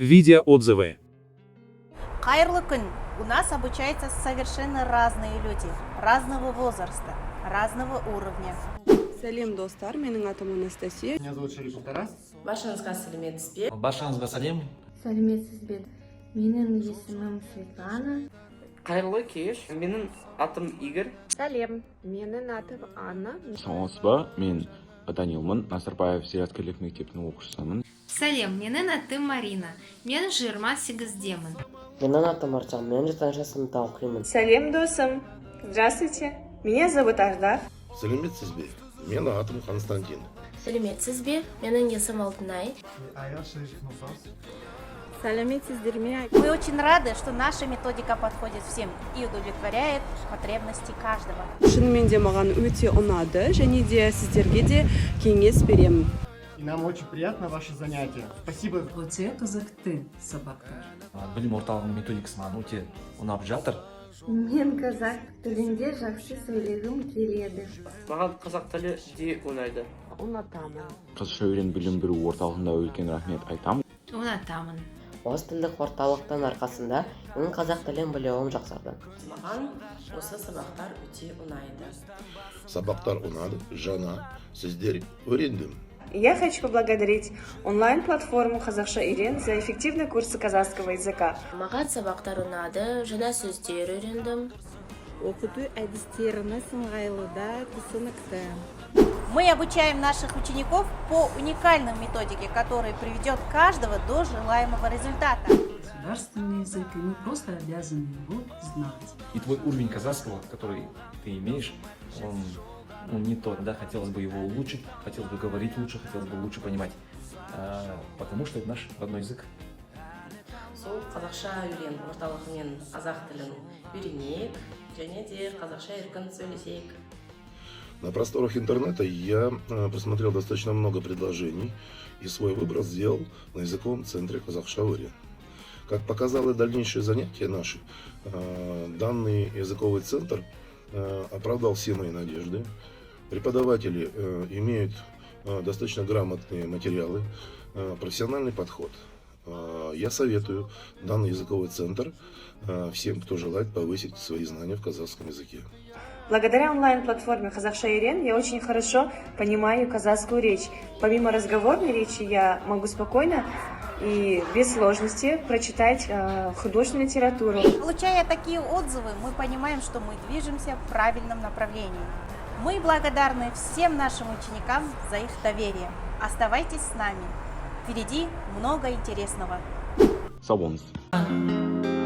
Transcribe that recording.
Видеоотзывы. Хайрлы күн. У нас обучаются совершенно разные люди, разного возраста, разного уровня. Сәлем достар, менің атым Анастасия. Меня зовут Шарипов Тарас. Баршаңызға сәлеметсіз бе? Баршаңызға сәлем. Сәлеметсіз бе? Менің есімім Светлана. Қайырлы кеш, менің атым Игорь. Сәлем, менің атым Анна. Саламатсыз ба? Мен Данилмын, Назарбаев зияткерлік мектебінің оқушысымын. Сәлем, менің атым Марина. Мен 28-демін. Менің атым Арчан, мен 4 сыныпта оқимын. Сәлем досым. Здравствуйте. Меня зовут Аждар. Сәлеметсіз бе? Менің атым Константин. Сәлеметсіз бе? Менің есімім Алтынай. Сәлеметсіздер ме? Мы очень рады, что наша методика подходит всем и удовлетворяет потребности каждого. Шынымен де маған өте ұнады, және де сіздерге де кеңес беремін. И нам очень приятно ваше занятие. Спасибо. Өте қызықты сабақтар. Білім орталығының методикасы өте ұнап жатыр. Мен қазақ тілінде жақсы сөйлегім келеді. Маған қазақ тілі де ұнайды. Ұнатамын. Қазақша үйрен білім беру орталығында үлкен рахмет айтамын. Ұнатамын. Осы тілдік орталықтың арқасында менің қазақ тілін білуім жақсарды. Маған осы сабақтар өте ұнайды. Сабақтар ұнады, жаңа, сіздер öğrendim. Я хочу поблагодарить онлайн-платформу «Қазақша Ирен» за эффективные курсы казахского языка. Маған сабақтар ұнады, жаңа сөздер үйрендім. Оқыту әдістеріне сыңғайлы да түсінікті. Мы обучаем наших учеников по уникальной методике, которая приведет каждого до желаемого результата. Государственный язык, и мы просто обязаны его знать. И твой уровень казахского, который ты имеешь, он не тот, да, хотелось бы его улучшить, хотелось бы говорить лучше, хотелось бы лучше понимать, потому что это наш родной язык. Сол қазақша үйрен орталығымен қазақ тілін үйренейік, және де қазақша еркін сөйлесейік. На просторах интернета я просмотрел достаточно много предложений и свой выбор сделал на языковом центре Казахша-Урен. Как показало дальнейшие занятия наши, данный языковый центр оправдал все мои надежды. Преподаватели имеют достаточно грамотные материалы, профессиональный подход. Я советую данный языковый центр всем, кто желает повысить свои знания в казахском языке. Благодаря онлайн-платформе «Қазақша Ирен» я очень хорошо понимаю казахскую речь. Помимо разговорной речи я могу спокойно и без сложности прочитать художественную литературу. Получая такие отзывы, мы понимаем, что мы движемся в правильном направлении. Мы благодарны всем нашим ученикам за их доверие. Оставайтесь с нами. Впереди много интересного. Сау болыңыз.